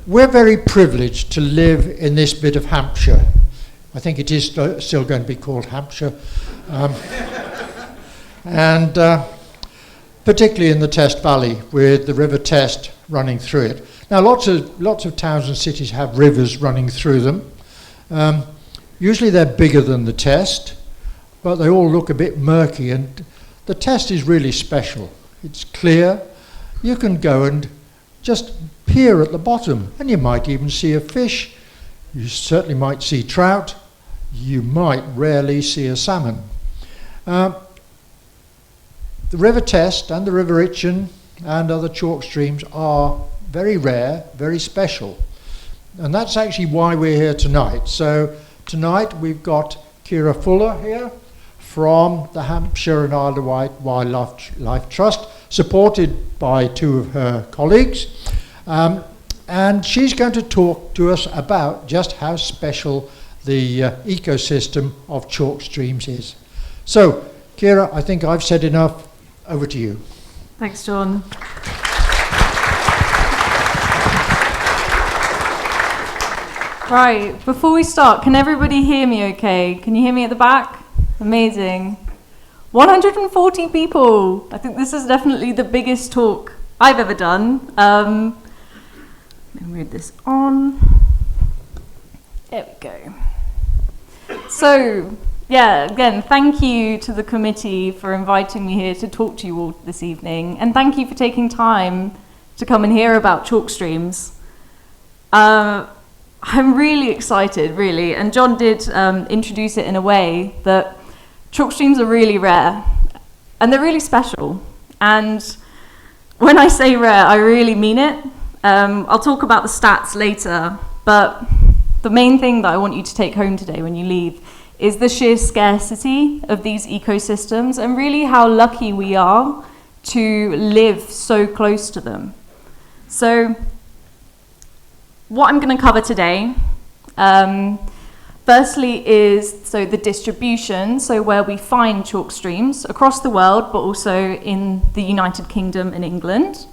we're very privileged to live in this bit of Hampshire. I think it is still going to be called Hampshire. And particularly in the Test Valley with the River Test running through it. Now lots of towns and cities have rivers running through them. Usually they're bigger than the Test, but they all look a bit murky, and the Test is really special. It's clear. You can go and just peer at the bottom, and you might even see a fish. You certainly might see trout. You might rarely see a salmon. The River Test and the River Itchen and other chalk streams are very rare, very special. And that's actually why we're here tonight. So tonight we've got Kira Fuller here from the Hampshire and Isle of Wight Wildlife Trust, supported by two of her colleagues. And she's going to talk to us about just how special the ecosystem of chalk streams is. So, Kira, I think I've said enough. Over to you. Thanks, John. Right, before we start, can everybody hear me okay? Can you hear me at the back? Amazing. 140 people. I think this is definitely the biggest talk I've ever done. Let me move this on. There we go. So, yeah, again, thank you to the committee for inviting me here to talk to you all this evening, and thank you for taking time to come and hear about chalk streams. I'm really excited, really, and John did introduce it in a way that chalk streams are really rare, and they're really special. And when I say rare, I really mean it. I'll talk about the stats later, but the main thing that I want you to take home today when you leave is the sheer scarcity of these ecosystems, and really how lucky we are to live so close to them. So what I'm going to cover today, firstly is the distribution, so where we find chalk streams across the world, but also in the United Kingdom and England.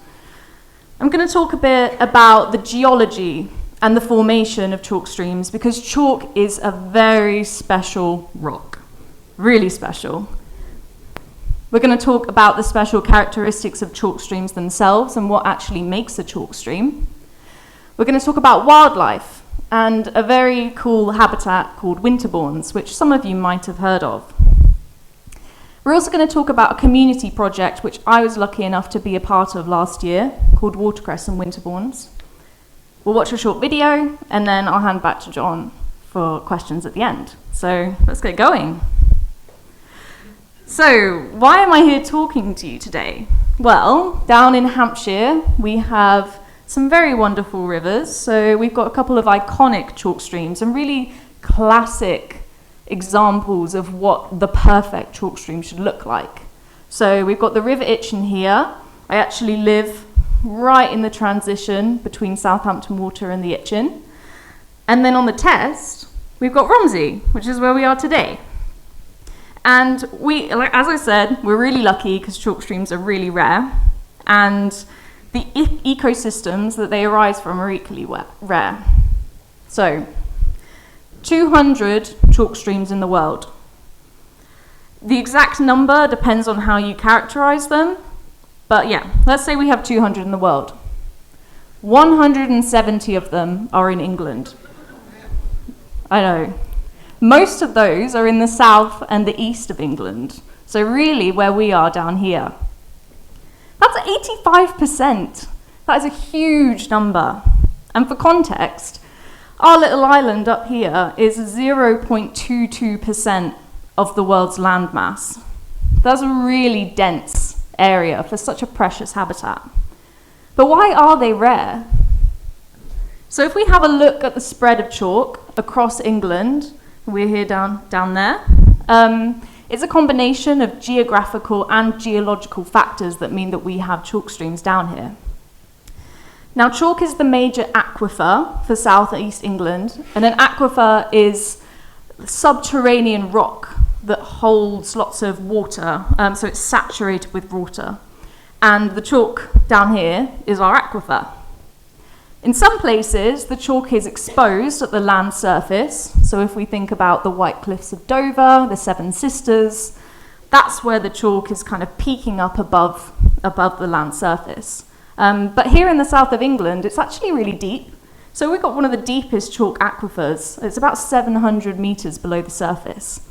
I'm going to talk a bit about the geology and the formation of chalk streams, because chalk is a very special rock, really special. We're going to talk about the special characteristics of chalk streams themselves and what actually makes a chalk stream. We're going to talk about wildlife and a very cool habitat called winterbournes, which some of you might have heard of. We're also going to talk about a community project which I was lucky enough to be a part of last year, called Watercress and Winterbournes. We'll watch a short video, and then I'll hand back to John for questions at the end. So let's get going. So why am I here talking to you today? Well, down in Hampshire, we have some very wonderful rivers. So we've got a couple of iconic chalk streams and really classic examples of what the perfect chalk stream should look like. So we've got the River Itchen here. I actually live right in the transition between Southampton Water and the Itchen. And then on the Test, we've got Romsey, which is where we are today. And we, as I said, we're really lucky because chalk streams are really rare, and the ecosystems that they arise from are equally rare. So, 200 chalk streams in the world. The exact number depends on how you characterize them, but yeah, let's say we have 200 in the world. 170 of them are in England. I know. Most of those are in the south and the east of England, so really where we are down here. That's 85%. That is a huge number. And for context, our little island up here is 0.22% of the world's landmass. That's a really dense area for such a precious habitat. But why are they rare? So if we have a look at the spread of chalk across England, we're here down there, it's a combination of geographical and geological factors that mean that we have chalk streams down here. Now, chalk is the major aquifer for southeast England, and an aquifer is subterranean rock that holds lots of water, so it's saturated with water. And the chalk down here is our aquifer. In some places, the chalk is exposed at the land surface. So if we think about the White Cliffs of Dover, the Seven Sisters, that's where the chalk is kind of peaking up above the land surface. But here in the south of England, it's actually really deep. So we've got one of the deepest chalk aquifers. It's about 700 meters below the surface.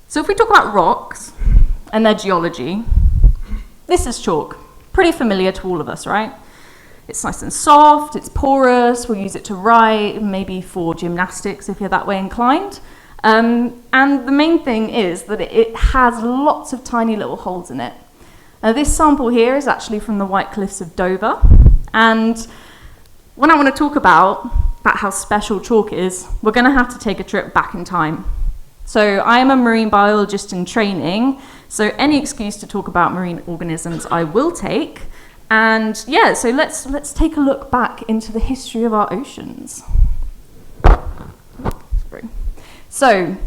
So if we talk about rocks and their geology, this is chalk. Pretty familiar to all of us, right? It's nice and soft, it's porous, we'll use it to write, maybe for gymnastics if you're that way inclined. And the main thing is that it has lots of tiny little holes in it. Now this sample here is actually from the White Cliffs of Dover. And when I want to talk about how special chalk is, we're going to have to take a trip back in time. So I am a marine biologist in training, so any excuse to talk about marine organisms I will take. And yeah, so let's take a look back into the history of our oceans. So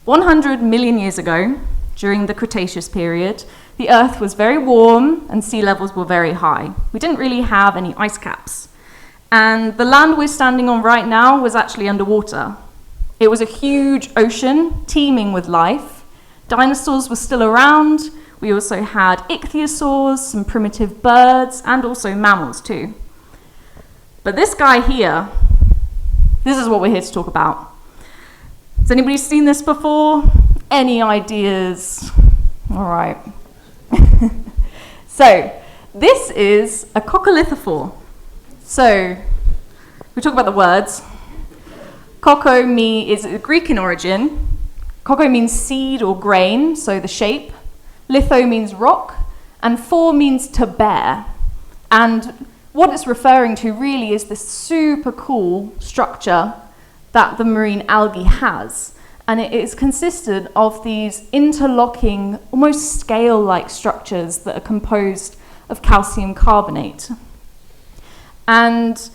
100 million years ago, during the Cretaceous period, the Earth was very warm and sea levels were very high. We didn't really have any ice caps. And the land we're standing on right now was actually underwater. It was a huge ocean teeming with life. Dinosaurs were still around. We also had ichthyosaurs, some primitive birds, and also mammals too. But this guy here, this is what we're here to talk about. Has anybody seen this before? Any ideas? All right. So, this is a coccolithophore. So, we talk about the words. Koko is Greek in origin. Koko means seed or grain, so the shape. Litho means rock, and phore means to bear. And what it's referring to really is this super cool structure that the marine algae has. And it is consisted of these interlocking, almost scale-like structures that are composed of calcium carbonate. And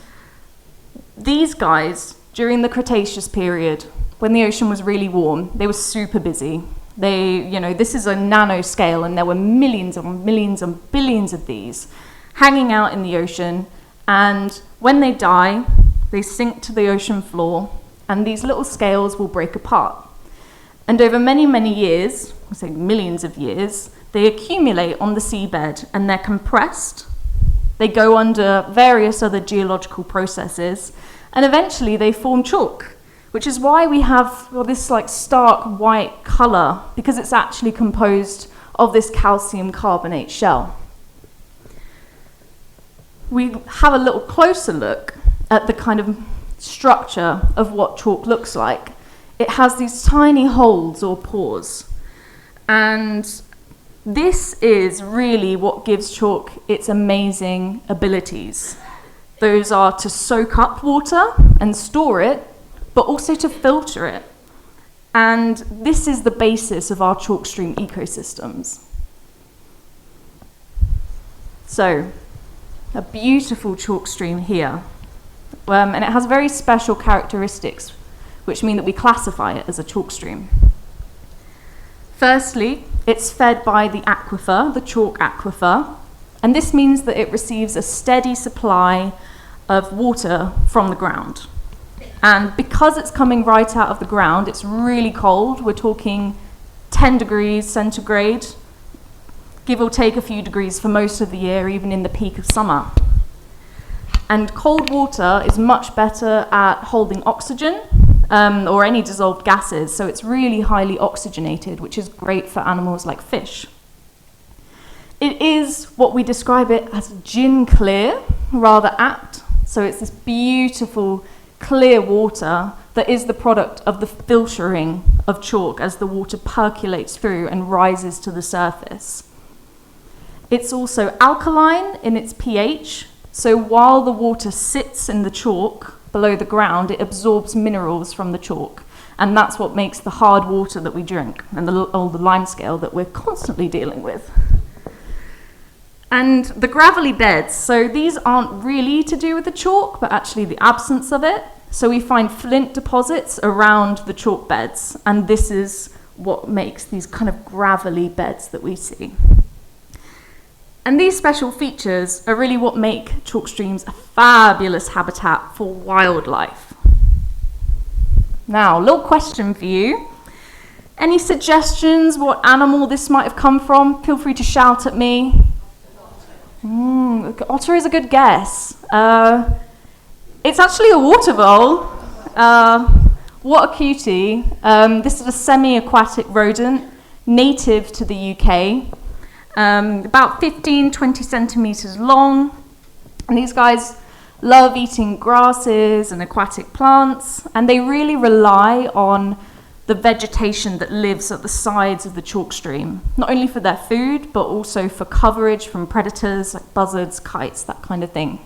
these guys, during the Cretaceous period, when the ocean was really warm, they were super busy. This is a nanoscale, and there were millions and millions and billions of these hanging out in the ocean. And when they die, they sink to the ocean floor, and these little scales will break apart. And over many, many years, I say millions of years, they accumulate on the seabed, and they're compressed. They go under various other geological processes, and eventually they form chalk, which is why we have this like stark white color, because it's actually composed of this calcium carbonate shell. We have a little closer look at the kind of structure of what chalk looks like. It has these tiny holes or pores, and this is really what gives chalk its amazing abilities. Those are to soak up water and store it, but also to filter it. And this is the basis of our chalk stream ecosystems. So, a beautiful chalk stream here. And it has very special characteristics, which mean that we classify it as a chalk stream. Firstly, it's fed by the aquifer, the chalk aquifer, and this means that it receives a steady supply of water from the ground. And because it's coming right out of the ground, it's really cold. We're talking 10 degrees centigrade, give or take a few degrees for most of the year, even in the peak of summer. And cold water is much better at holding oxygen or any dissolved gases, so it's really highly oxygenated, which is great for animals like fish. It is what we describe it as gin clear, rather apt. So it's this beautiful clear water that is the product of the filtering of chalk as the water percolates through and rises to the surface. It's also alkaline in its pH, so while the water sits in the chalk below the ground, it absorbs minerals from the chalk, and that's what makes the hard water that we drink and the limescale that we're constantly dealing with. And the gravelly beds, so these aren't really to do with the chalk, but actually the absence of it. So we find flint deposits around the chalk beds, and this is what makes these kind of gravelly beds that we see. And these special features are really what make chalk streams a fabulous habitat for wildlife. Now, a little question for you. Any suggestions what animal this might have come from? Feel free to shout at me. Otter is a good guess. It's actually a water vole. What a cutie. This is a semi-aquatic rodent, native to the UK. About 15-20 centimeters long. And these guys love eating grasses and aquatic plants, and they really rely on the vegetation that lives at the sides of the chalk stream, not only for their food, but also for coverage from predators like buzzards, kites, that kind of thing.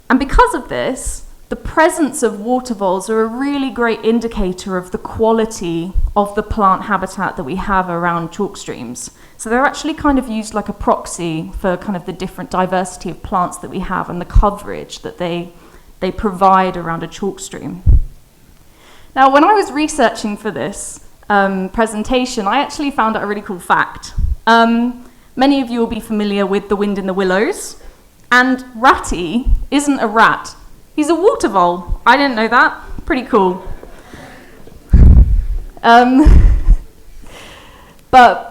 And because of this, the presence of water voles are a really great indicator of the quality of the plant habitat that we have around chalk streams. So they're actually kind of used like a proxy for kind of the different diversity of plants that we have and the coverage that they provide around a chalk stream. Now, when I was researching for this presentation, I actually found out a really cool fact. Many of you will be familiar with the wind in the willows, and Ratty isn't a rat. He's a water vole. I didn't know that. Pretty cool. But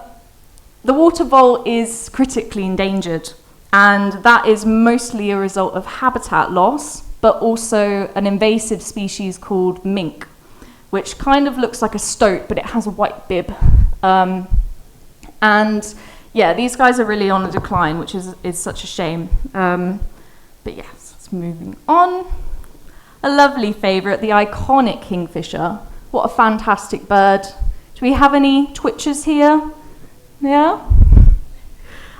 the water vole is critically endangered, and that is mostly a result of habitat loss, but also an invasive species called mink, which kind of looks like a stoat, but it has a white bib. And yeah, these guys are really on a decline, which is such a shame. But yes, it's moving on. A lovely favourite, the iconic kingfisher. What a fantastic bird. Do we have any twitchers here? Yeah?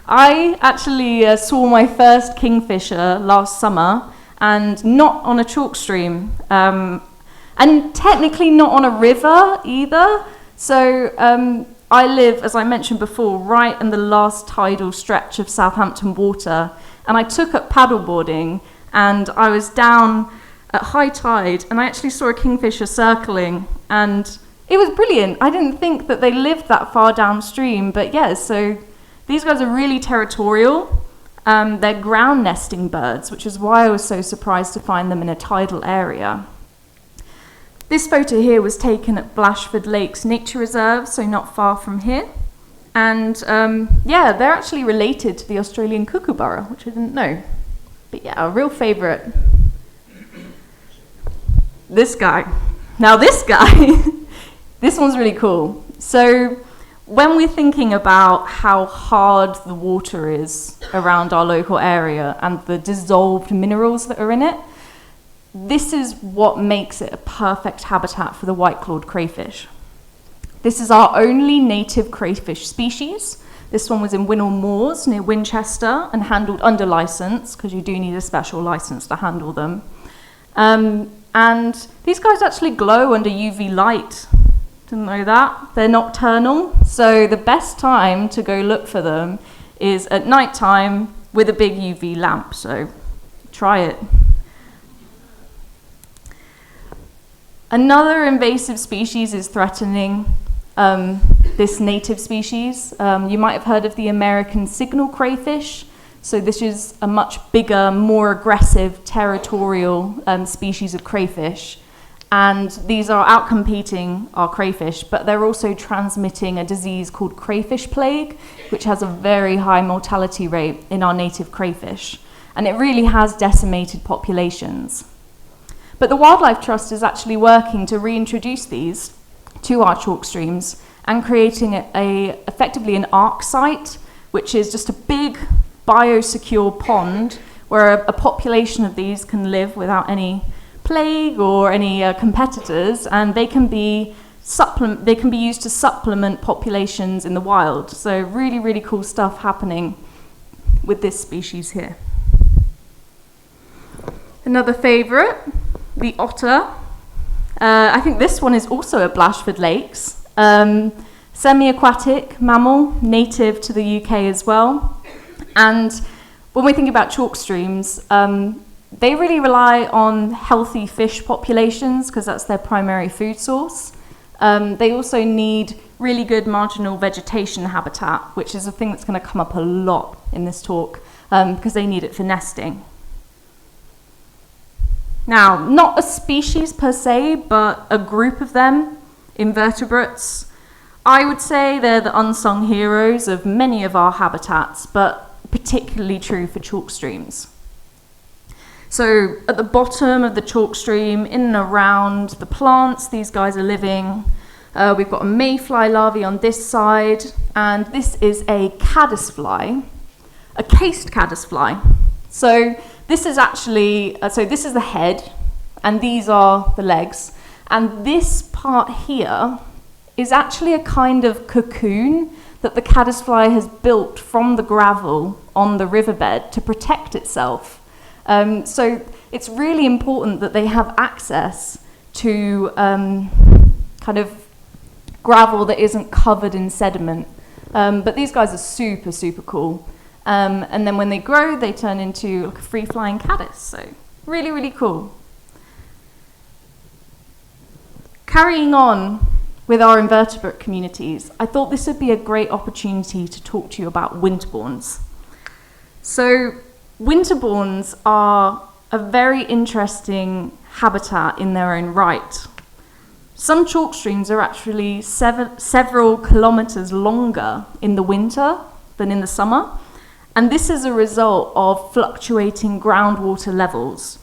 I actually saw my first kingfisher last summer, and not on a chalk stream. And technically not on a river either. So I live, as I mentioned before, right in the last tidal stretch of Southampton water. And I took up paddleboarding, and I was down at high tide, and I actually saw a kingfisher circling, and it was brilliant. I didn't think that they lived that far downstream, but yeah, so these guys are really territorial. They're ground nesting birds, which is why I was so surprised to find them in a tidal area. This photo here was taken at Blashford Lakes Nature Reserve, so not far from here. And yeah, they're actually related to the Australian kookaburra, which I didn't know. But yeah, a real favourite. This guy. Now this guy, this one's really cool. So when we're thinking about how hard the water is around our local area and the dissolved minerals that are in it, this is what makes it a perfect habitat for the white-clawed crayfish. This is our only native crayfish species. This one was in Winnell Moors near Winchester and handled under license, because you do need a special license to handle them. And these guys actually glow under UV light. Didn't know that. They're nocturnal, so the best time to go look for them is at night time with a big UV lamp, so try it. Another invasive species is threatening this native species. You might have heard of the American signal crayfish. So this is a much bigger, more aggressive, territorial species of crayfish. And these are outcompeting our crayfish, but they're also transmitting a disease called crayfish plague, which has a very high mortality rate in our native crayfish. And it really has decimated populations. But the Wildlife Trust is actually working to reintroduce these to our chalk streams and creating effectively an ark site, which is just a big biosecure pond where a population of these can live without any plague or any competitors, and they can be used to supplement populations in the wild. So really, really cool stuff happening with this species here. Another favourite, the otter. I think this one is also at Blashford Lakes. Semi-aquatic mammal, native to the UK as well. And when we think about chalk streams, they really rely on healthy fish populations because that's their primary food source. They also need really good marginal vegetation habitat, which is a thing that's going to come up a lot in this talk, because they need it for nesting. Now, not a species per se, but a group of them, invertebrates. I would say they're the unsung heroes of many of our habitats, but particularly true for chalk streams. So at the bottom of the chalk stream, in and around the plants these guys are living, we've got a mayfly larvae on this side, and this is a caddisfly, a cased caddisfly. So this is actually, this is the head, and these are the legs. And this part here is actually a kind of cocoon that the caddisfly has built from the gravel on the riverbed to protect itself. So it's really important that they have access to kind of gravel that isn't covered in sediment. But these guys are super, super cool. And then when they grow, they turn into like a free-flying caddis. So really, really cool. Carrying on with our invertebrate communities, I thought this would be a great opportunity to talk to you about winterbournes. So winterbournes are a very interesting habitat in their own right. Some chalk streams are actually several kilometres longer in the winter than in the summer, and this is a result of fluctuating groundwater levels,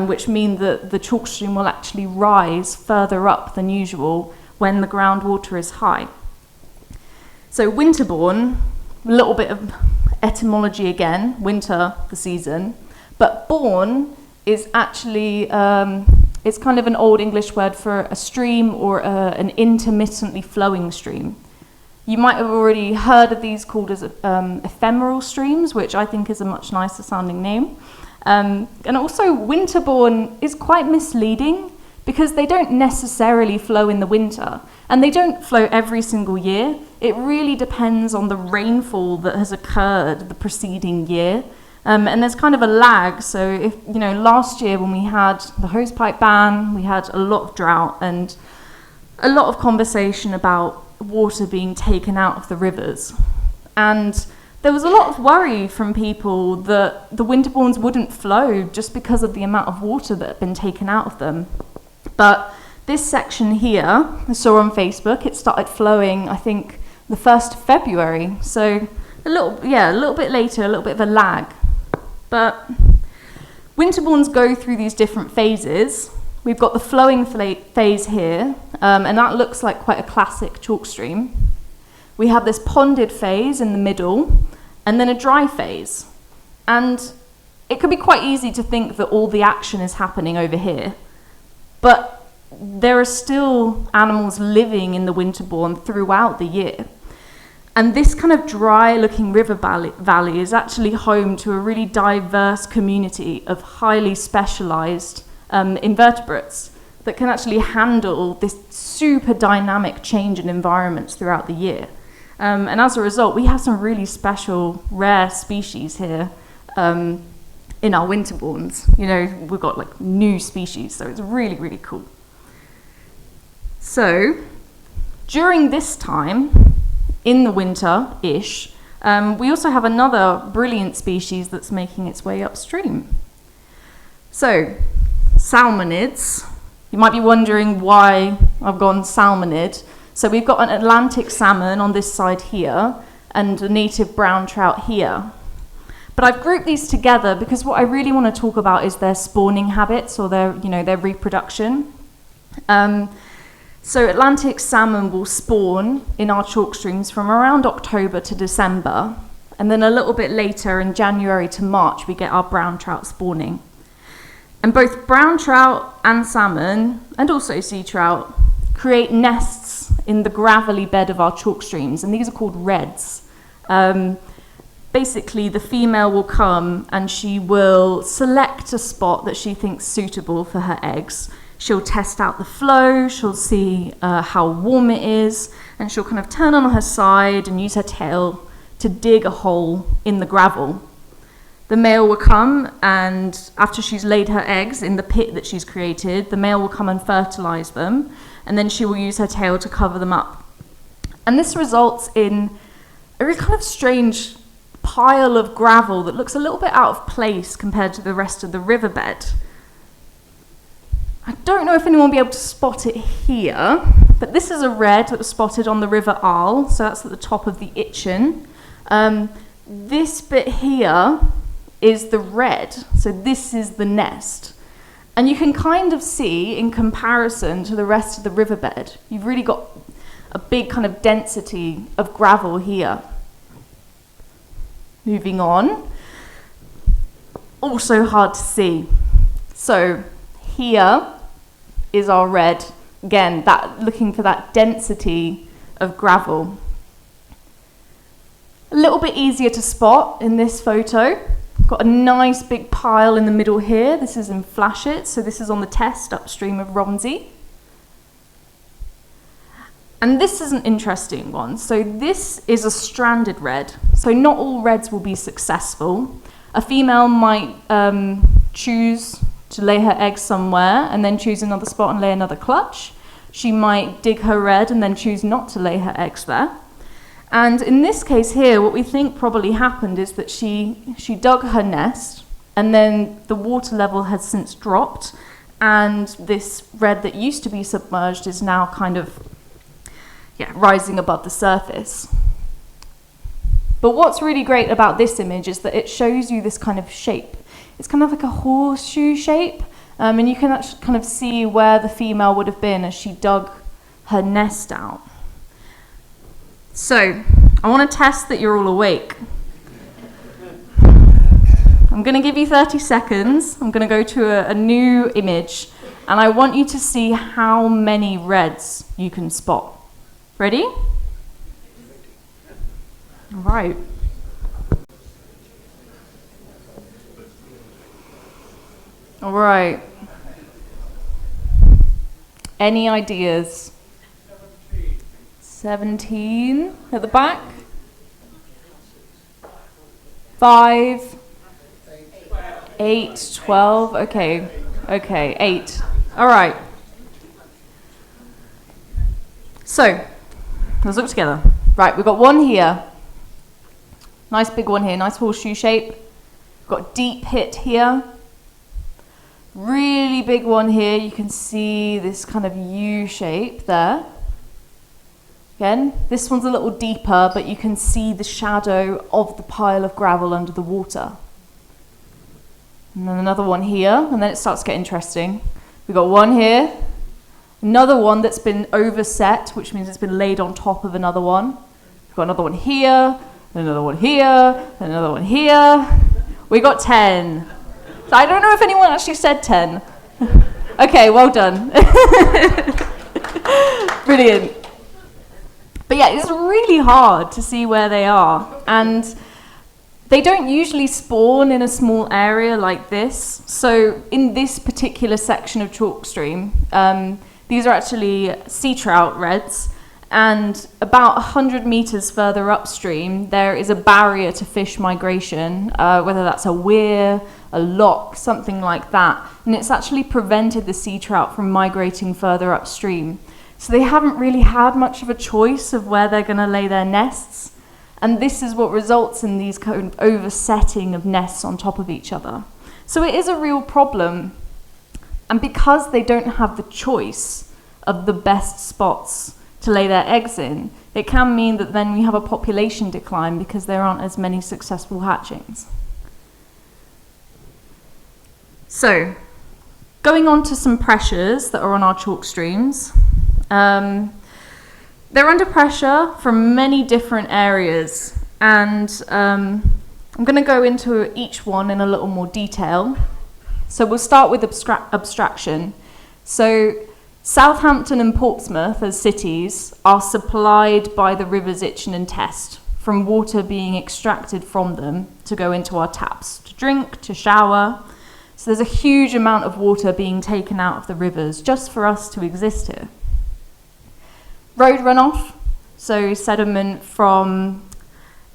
which mean that the chalk stream will actually rise further up than usual when the groundwater is high. So winterbourne, a little bit of etymology again, winter, the season, but bourne is actually, it's kind of an old English word for a stream or an intermittently flowing stream. You might have already heard of these called as ephemeral streams, which I think is a much nicer sounding name. And also winterbourne is quite misleading because they don't necessarily flow in the winter, and they don't flow every single year. It really depends on the rainfall that has occurred the preceding year. And there's kind of a lag. So if, you know, last year when we had the hosepipe ban, we had a lot of drought and a lot of conversation about water being taken out of the rivers. And there was a lot of worry from people that the winterbournes wouldn't flow just because of the amount of water that had been taken out of them. But this section here, I saw on Facebook, it started flowing, I think, the 1st of February. So a little bit later, a little bit of a lag. But winterbournes go through these different phases. We've got the flowing phase here, and that looks like quite a classic chalk stream. We have this ponded phase in the middle, and then a dry phase. And it could be quite easy to think that all the action is happening over here. But there are still animals living in the winterbourne throughout the year. And this kind of dry-looking river valley is actually home to a really diverse community of highly specialised invertebrates that can actually handle this super dynamic change in environments throughout the year. And as a result, we have some really special, rare species here in our winterbournes. You know, we've got like new species, so it's really, really cool. So, during this time, in the winter-ish, we also have another brilliant species that's making its way upstream. So, salmonids. You might be wondering why I've gone salmonid. So we've got an Atlantic salmon on this side here, and a native brown trout here. But I've grouped these together because what I really want to talk about is their spawning habits, or their reproduction. So Atlantic salmon will spawn in our chalk streams from around October to December, and then a little bit later in January to March we get our brown trout spawning. And both brown trout and salmon, and also sea trout, create nests in the gravelly bed of our chalk streams, and these are called redds. Basically, the female will come and she will select a spot that she thinks suitable for her eggs. She'll test out the flow, she'll see how warm it is, and she'll kind of turn on her side and use her tail to dig a hole in the gravel. The male will come, and after she's laid her eggs in the pit that she's created, the male will come and fertilise them, and then she will use her tail to cover them up. And this results in a really kind of strange pile of gravel that looks a little bit out of place compared to the rest of the riverbed. I don't know if anyone will be able to spot it here, but this is a red that was spotted on the River Arle, so that's at the top of the Itchen. This bit here is the red, so this is the nest. And you can kind of see, in comparison to the rest of the riverbed, you've really got a big kind of density of gravel here. Moving on. Also hard to see. So here is our red. Again, looking for that density of gravel. A little bit easier to spot in this photo. Got a nice big pile in the middle here. This is in Flashett, so this is on the test upstream of Romsey. And this is an interesting one. So this is a stranded red. So not all reds will be successful. A female might choose to lay her eggs somewhere and then choose another spot and lay another clutch. She might dig her red and then choose not to lay her eggs there. And in this case here, what we think probably happened is that she dug her nest, and then the water level has since dropped, and this red that used to be submerged is now kind of rising above the surface. But what's really great about this image is that it shows you this kind of shape. It's kind of like a horseshoe shape, and you can actually kind of see where the female would have been as she dug her nest out. So, I want to test that you're all awake. I'm going to give you 30 seconds. I'm going to go to a new image, and I want you to see how many reds you can spot. Ready? All right. All right. Any ideas? 17 at the back. 5, 8, 12. Okay, 8. All right. So, let's look together. Right, we've got one here. Nice big one here, nice horseshoe shape. We've got deep hit here. Really big one here. You can see this kind of U shape there. Again, this one's a little deeper, but you can see the shadow of the pile of gravel under the water. And then another one here, and then it starts to get interesting. We've got one here, another one that's been overset, which means it's been laid on top of another one. We've got another one here, another one here, another one here. We got 10. So I don't know if anyone actually said 10. Okay, well done. Brilliant. But yeah, it's really hard to see where they are. And they don't usually spawn in a small area like this. So in this particular section of chalk stream, these are actually sea trout reds. And about 100 meters further upstream, there is a barrier to fish migration, whether that's a weir, a lock, something like that. And it's actually prevented the sea trout from migrating further upstream. So they haven't really had much of a choice of where they're going to lay their nests. And this is what results in these kind of oversetting of nests on top of each other. So it is a real problem. And because they don't have the choice of the best spots to lay their eggs in, it can mean that then we have a population decline because there aren't as many successful hatchings. So, going on to some pressures that are on our chalk streams. They're under pressure from many different areas, and I'm going to go into each one in a little more detail. So we'll start with abstraction. So Southampton and Portsmouth as cities are supplied by the rivers Itchen and Test, from water being extracted from them to go into our taps, to drink, to shower. So there's a huge amount of water being taken out of the rivers just for us to exist here. Road runoff, so sediment from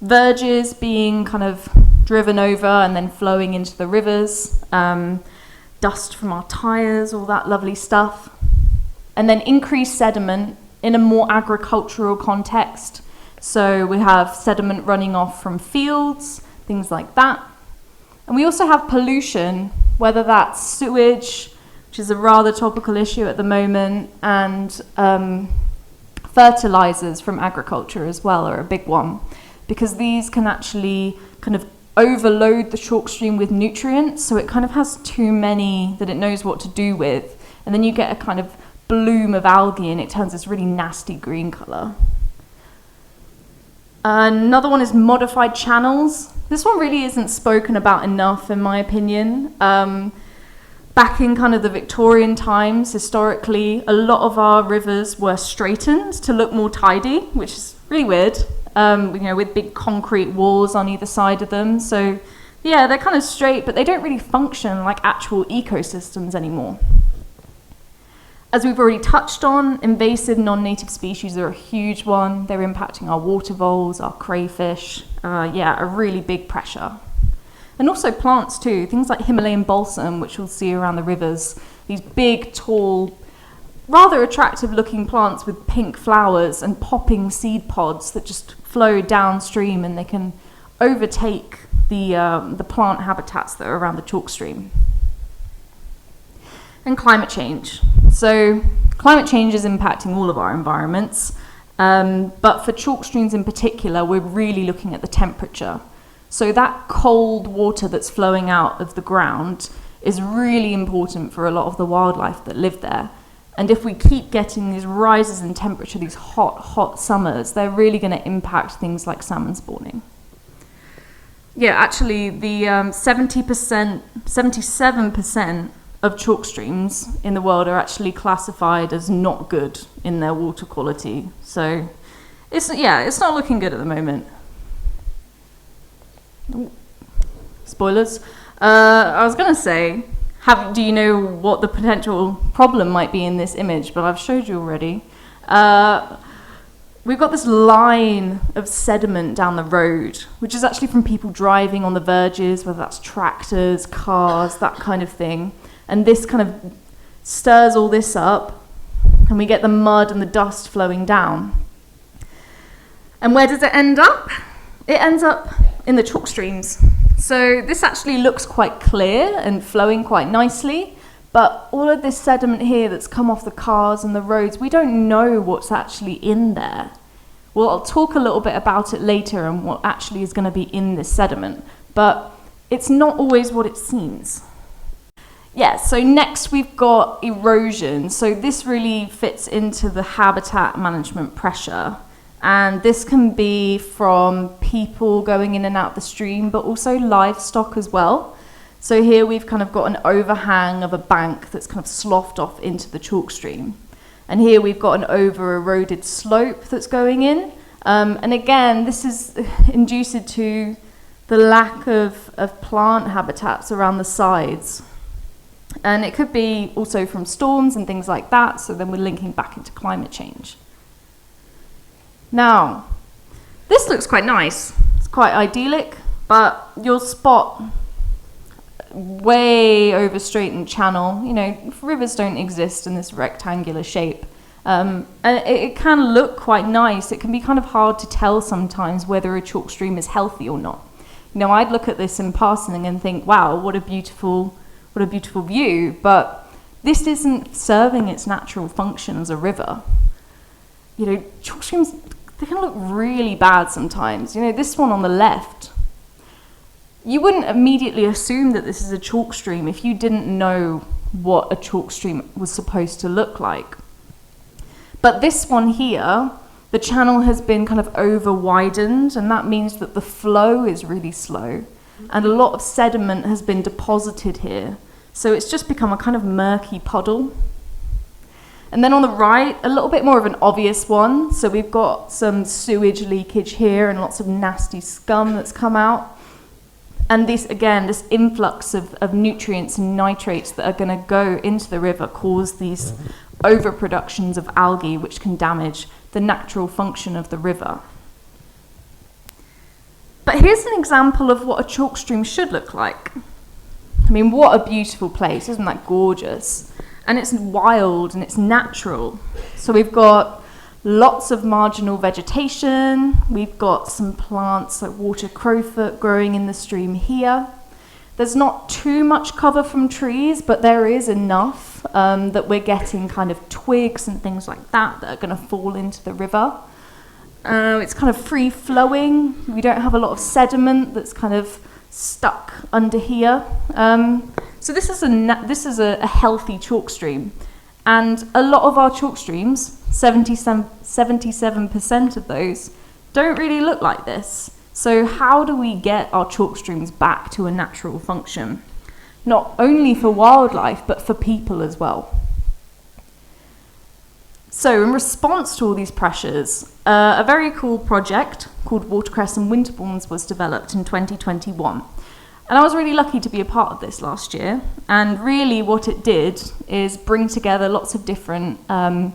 verges being kind of driven over and then flowing into the rivers, dust from our tyres, all that lovely stuff. And then increased sediment in a more agricultural context. So we have sediment running off from fields, things like that. And we also have pollution, whether that's sewage, which is a rather topical issue at the moment, and fertilizers from agriculture as well are a big one, because these can actually kind of overload the chalk stream with nutrients, so it kind of has too many that it knows what to do with, and then you get a kind of bloom of algae and it turns this really nasty green color. Another one is modified channels. This one really isn't spoken about enough, in my opinion. Back in kind of the Victorian times, historically, a lot of our rivers were straightened to look more tidy, which is really weird, with big concrete walls on either side of them. So yeah, they're kind of straight, but they don't really function like actual ecosystems anymore. As we've already touched on, invasive non-native species are a huge one. They're impacting our water voles, our crayfish, a really big pressure. And also plants too, things like Himalayan balsam, which we'll see around the rivers. These big, tall, rather attractive looking plants with pink flowers and popping seed pods that just flow downstream, and they can overtake the plant habitats that are around the chalk stream. And climate change. So climate change is impacting all of our environments, but for chalk streams in particular, we're really looking at the temperature. So that cold water that's flowing out of the ground is really important for a lot of the wildlife that live there. And if we keep getting these rises in temperature, these hot summers, they're really going to impact things like salmon spawning. Yeah, actually, the 77% of chalk streams in the world are actually classified as not good in their water quality. So it's not looking good at the moment. Ooh, spoilers. I was going to say, do you know what the potential problem might be in this image? But I've showed you already. We've got this line of sediment down the road, which is actually from people driving on the verges, whether that's tractors, cars, that kind of thing. And this kind of stirs all this up, and we get the mud and the dust flowing down. And where does it end up? It ends up in the chalk streams. So this actually looks quite clear and flowing quite nicely, but all of this sediment here that's come off the cars and the roads, we don't know what's actually in there. Well, I'll talk a little bit about it later and what actually is going to be in this sediment, but it's not always what it seems. Yeah, so next we've got erosion. So this really fits into the habitat management pressure. And this can be from people going in and out the stream, but also livestock as well. So here we've kind of got an overhang of a bank that's kind of sloughed off into the chalk stream. And here we've got an over-eroded slope that's going in. And again, this is induced to the lack of plant habitats around the sides. And it could be also from storms and things like that, so then we're linking back into climate change. Now, this looks quite nice. It's quite idyllic, but you'll spot way over straightened channel. You know, rivers don't exist in this rectangular shape. And it can look quite nice. It can be kind of hard to tell sometimes whether a chalk stream is healthy or not. You know, I'd look at this in passing and think, wow, what a beautiful view, but this isn't serving its natural function as a river. You know, chalk streams, they can look really bad sometimes. You know, this one on the left, you wouldn't immediately assume that this is a chalk stream if you didn't know what a chalk stream was supposed to look like. But this one here, the channel has been kind of over-widened, and that means that the flow is really slow. And a lot of sediment has been deposited here. So it's just become a kind of murky puddle. And then on the right, a little bit more of an obvious one. So we've got some sewage leakage here and lots of nasty scum that's come out. And this, again, this influx of nutrients and nitrates that are going to go into the river cause these overproductions of algae, which can damage the natural function of the river. But here's an example of what a chalk stream should look like. I mean, what a beautiful place, isn't that gorgeous? and it's wild and it's natural. So we've got lots of marginal vegetation, we've got some plants like water crowfoot growing in the stream here. There's not too much cover from trees, but there is enough that we're getting kind of twigs and things like that are going to fall into the river. It's kind of free flowing. We don't have a lot of sediment that's kind of stuck under here. So this is a healthy chalk stream. And a lot of our chalk streams, 77% of those, don't really look like this. So how do we get our chalk streams back to a natural function? Not only for wildlife, but for people as well. So in response to all these pressures, a very cool project called Watercress and Winterbournes was developed in 2021. And I was really lucky to be a part of this last year. And really what it did is bring together lots of different kind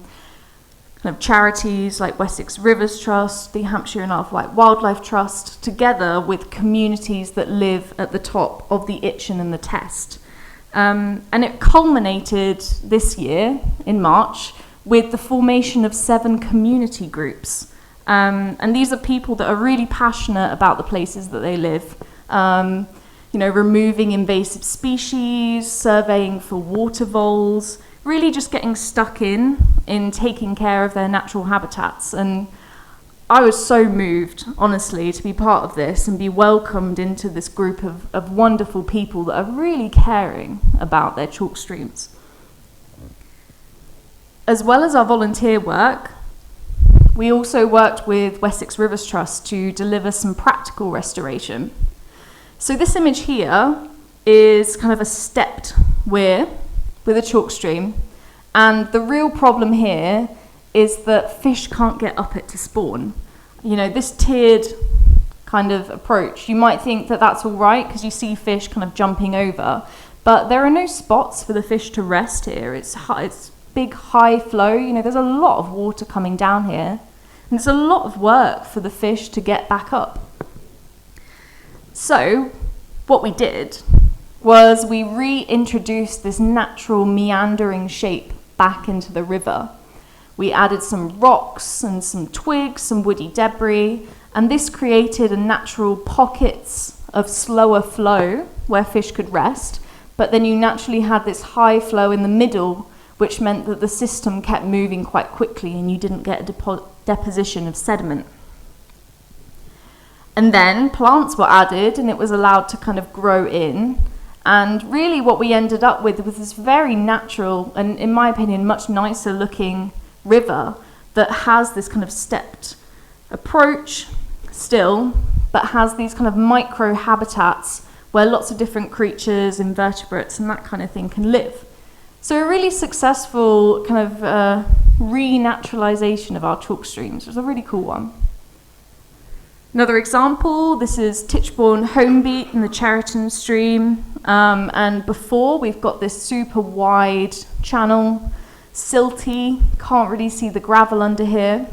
of charities like Wessex Rivers Trust, the Hampshire and Isle of Wight Wildlife Trust, together with communities that live at the top of the Itchen and the Test. And it culminated this year, in March, with the formation of 7 community groups. And these are people that are really passionate about the places that they live. Removing invasive species, surveying for water voles, really just getting stuck in taking care of their natural habitats. And I was so moved, honestly, to be part of this and be welcomed into this group of wonderful people that are really caring about their chalk streams. As well as our volunteer work, we also worked with Wessex Rivers Trust to deliver some practical restoration. So this image here is kind of a stepped weir with a chalk stream, and the real problem here is that fish can't get up it to spawn. This tiered kind of approach, you might think that that's all right because you see fish kind of jumping over, but there are no spots for the fish to rest here. It's big high flow, there's a lot of water coming down here, and it's a lot of work for the fish to get back up. So what we did was we reintroduced this natural meandering shape back into the river. We added some rocks and some twigs, some woody debris, and this created a natural pockets of slower flow where fish could rest, but then you naturally had this high flow in the middle, which meant that the system kept moving quite quickly and you didn't get a deposition of sediment. And then plants were added and it was allowed to kind of grow in. And really what we ended up with was this very natural and, in my opinion, much nicer looking river that has this kind of stepped approach still, but has these kind of micro habitats where lots of different creatures, invertebrates and that kind of thing can live. So a really successful kind of renaturalization of our chalk streams. It was a really cool one. Another example, this is Titchbourne Homebeat in the Cheriton stream. And before, we've got this super wide channel, silty, can't really see the gravel under here.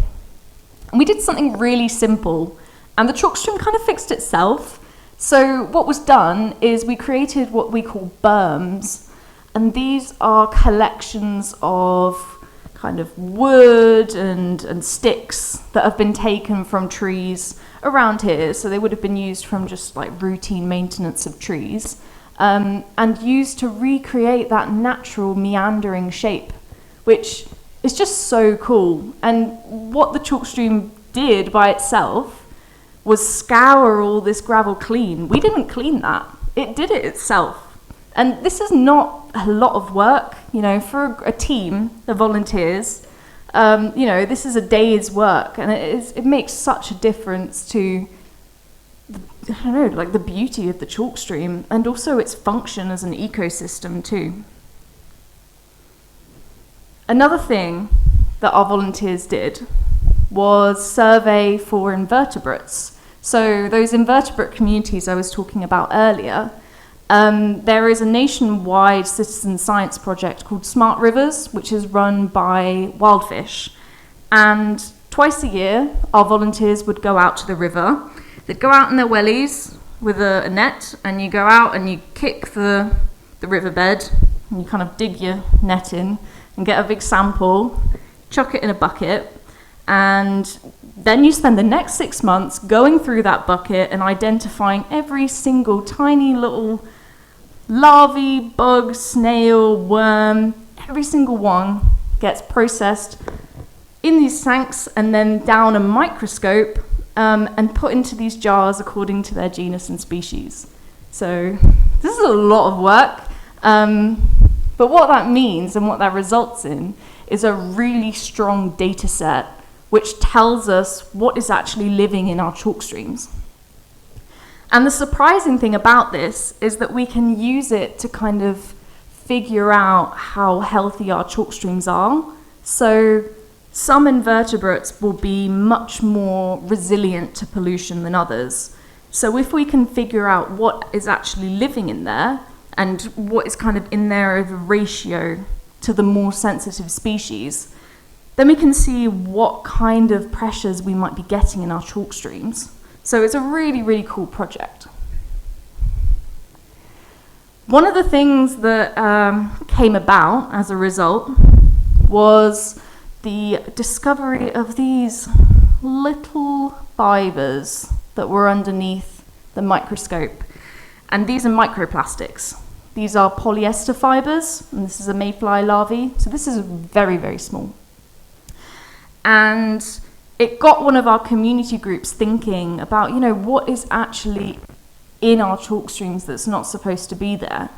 And we did something really simple, and the chalk stream kind of fixed itself. So what was done is we created what we call berms, and these are collections of kind of wood and sticks that have been taken from trees around here. So they would have been used from just like routine maintenance of trees, and used to recreate that natural meandering shape, which is just so cool. And what the chalk stream did by itself was scour all this gravel clean. We didn't clean that, it did it itself. And this is not a lot of work, for a team of volunteers. This is a day's work, and it makes such a difference to, the beauty of the chalk stream and also its function as an ecosystem too. Another thing that our volunteers did was survey for invertebrates. So those invertebrate communities I was talking about earlier, there is a nationwide citizen science project called Smart Rivers, which is run by Wildfish. And twice a year, our volunteers would go out to the river. They'd go out in their wellies with a net, and you go out and you kick the riverbed and you kind of dig your net in and get a big sample, chuck it in a bucket, and then you spend the next 6 months going through that bucket and identifying every single tiny little larvae, bug, snail, worm, every single one gets processed in these tanks and then down a microscope and put into these jars according to their genus and species. So this is a lot of work, but what that means and what that results in is a really strong data set which tells us what is actually living in our chalk streams. And the surprising thing about this is that we can use it to kind of figure out how healthy our chalk streams are. So some invertebrates will be much more resilient to pollution than others. So if we can figure out what is actually living in there and what is kind of in there as a ratio to the more sensitive species, then we can see what kind of pressures we might be getting in our chalk streams. So it's a really, really cool project. One of the things that came about as a result was the discovery of these little fibers that were underneath the microscope. And these are microplastics. These are polyester fibers, and this is a mayfly larvae. So this is very, very small. And it got one of our community groups thinking about, what is actually in our chalk streams that's not supposed to be there.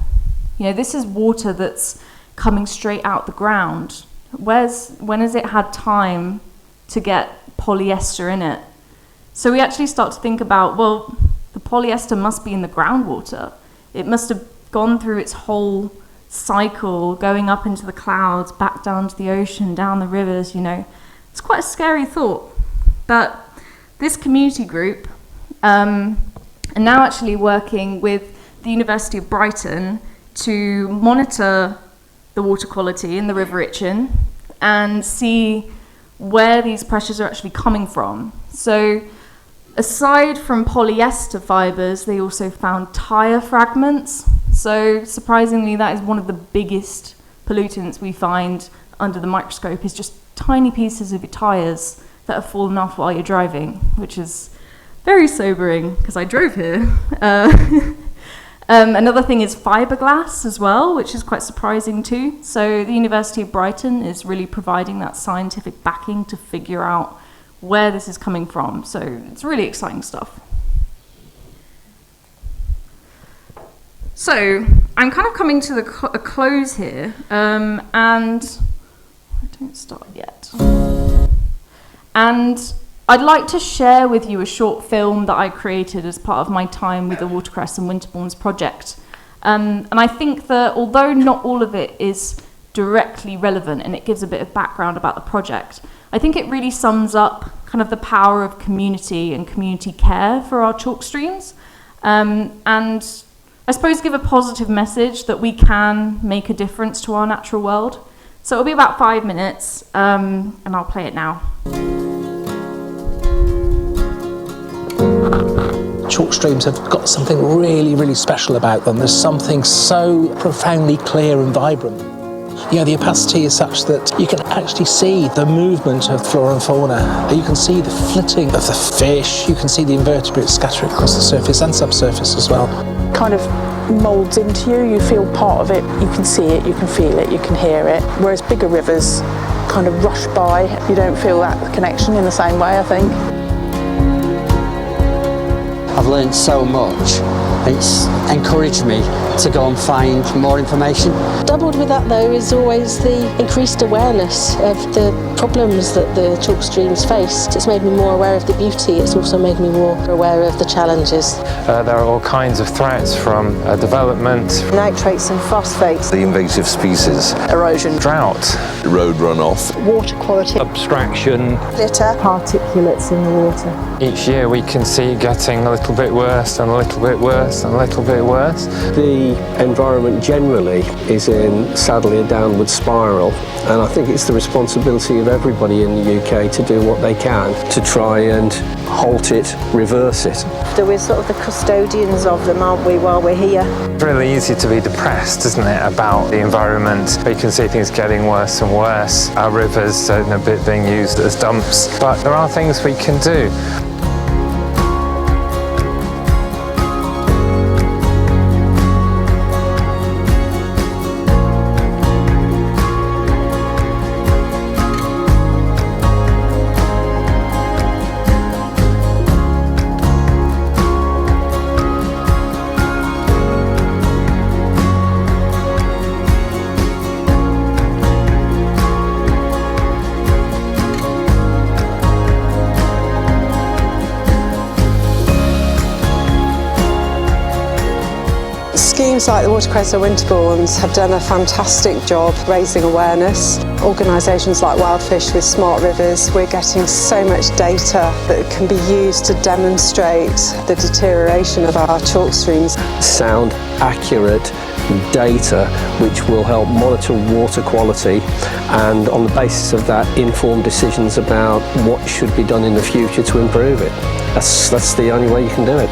This is water that's coming straight out the ground. When has it had time to get polyester in it? So we actually start to think about, well, the polyester must be in the groundwater. It must have gone through its whole cycle, going up into the clouds, back down to the ocean, down the rivers, It's quite a scary thought. But this community group are now actually working with the University of Brighton to monitor the water quality in the River Itchen and see where these pressures are actually coming from. So aside from polyester fibers, they also found tire fragments. So surprisingly, that is one of the biggest pollutants we find under the microscope, is just tiny pieces of your tires that have fallen off while you're driving, which is very sobering because I drove here. Another thing is fiberglass as well, which is quite surprising too. So the University of Brighton is really providing that scientific backing to figure out where this is coming from. So it's really exciting stuff. So I'm kind of coming to a close here, and I don't start yet. And I'd like to share with you a short film that I created as part of my time with the Watercress and Winterbourne's project. And I think that although not all of it is directly relevant and it gives a bit of background about the project, I think it really sums up kind of the power of community and community care for our chalk streams. And I suppose give a positive message that we can make a difference to our natural world. So it'll be about 5 minutes, and I'll play it now. Chalk streams have got something really, really special about them. There's something so profoundly clear and vibrant. The opacity is such that you can actually see the movement of flora and fauna. You can see the flitting of the fish. You can see the invertebrates scattered across the surface and subsurface as well. Kind of moulds into you. You feel part of it. You can see it, you can feel it, you can hear it. Whereas bigger rivers kind of rush by. You don't feel that connection in the same way, I think. I've learned so much. It's encouraged me to go and find more information. Doubled with that though is always the increased awareness of the problems that the chalk streams face. It's made me more aware of the beauty, it's also made me more aware of the challenges. There are all kinds of threats from development, nitrates and phosphates, the invasive species, erosion, drought, road runoff, water quality, abstraction, litter, particulates in the water. Each year we can see it getting a little bit worse and a little bit worse. worse and a little bit worse. The environment generally is in, sadly, a downward spiral, and I think it's the responsibility of everybody in the UK to do what they can to try and halt it, reverse it. So we're sort of the custodians of them, aren't we, while we're here? It's really easy to be depressed, isn't it, about the environment. We can see things getting worse and worse. Our rivers are a bit being used as dumps, but there are things we can do. Schemes like the Watercress or Winterbournes have done a fantastic job raising awareness. Organisations like Wildfish with Smart Rivers, we're getting so much data that can be used to demonstrate the deterioration of our chalk streams. Sound, accurate data which will help monitor water quality, and on the basis of that inform decisions about what should be done in the future to improve it. That's the only way you can do it.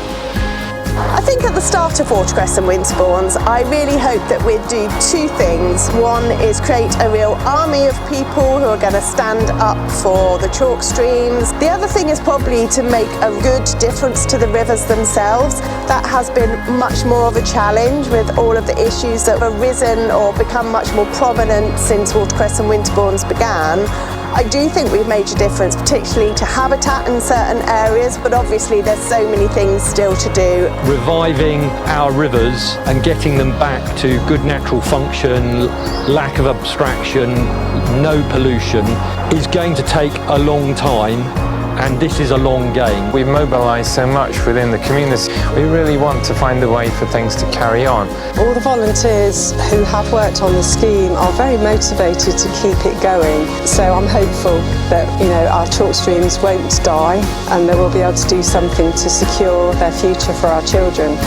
I think at the start of Watercress and Winterbournes, I really hope that we'd do two things. One is create a real army of people who are going to stand up for the chalk streams. The other thing is probably to make a good difference to the rivers themselves. That has been much more of a challenge with all of the issues that have arisen or become much more prominent since Watercress and Winterbournes began. I do think we've made a difference, particularly to habitat in certain areas, but obviously there's so many things still to do. Reviving our rivers and getting them back to good natural function, lack of abstraction, no pollution, is going to take a long time, and this is a long game. We've mobilised so much within the community. We really want to find a way for things to carry on. All the volunteers who have worked on the scheme are very motivated to keep it going. So I'm hopeful that, our chalk streams won't die and that we'll be able to do something to secure their future for our children.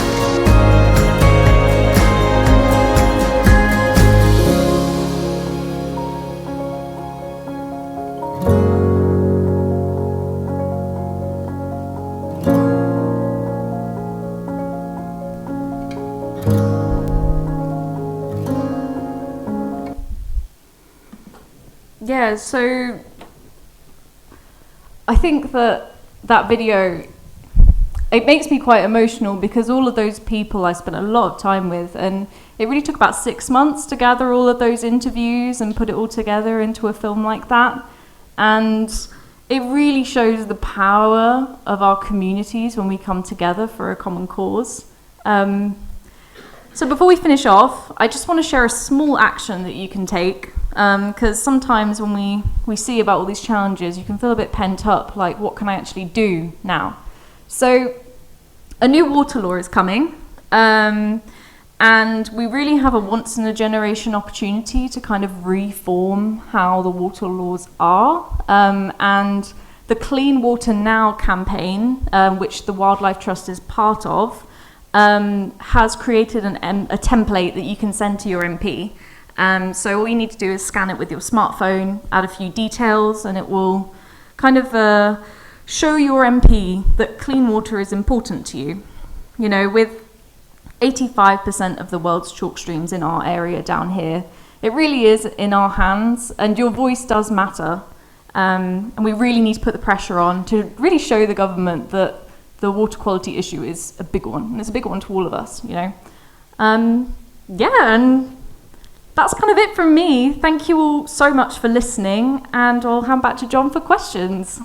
Yeah, so I think that video, it makes me quite emotional because all of those people I spent a lot of time with, and it really took about 6 months to gather all of those interviews and put it all together into a film like that. And it really shows the power of our communities when we come together for a common cause. So before we finish off, I just want to share a small action that you can take, because sometimes when we see about all these challenges, you can feel a bit pent up, like what can I actually do now? So a new water law is coming, and we really have a once-in-a-generation opportunity to kind of reform how the water laws are. And the Clean Water Now campaign, which the Wildlife Trust is part of, has created a template that you can send to your MP. So all you need to do is scan it with your smartphone, add a few details, and it will kind of show your MP that clean water is important to you. With 85% of the world's chalk streams in our area down here, it really is in our hands, and your voice does matter. And we really need to put the pressure on to really show the government that the water quality issue is a big one, and it's a big one to all of us, and that's kind of it from me. Thank you all so much for listening, and I'll hand back to John for questions.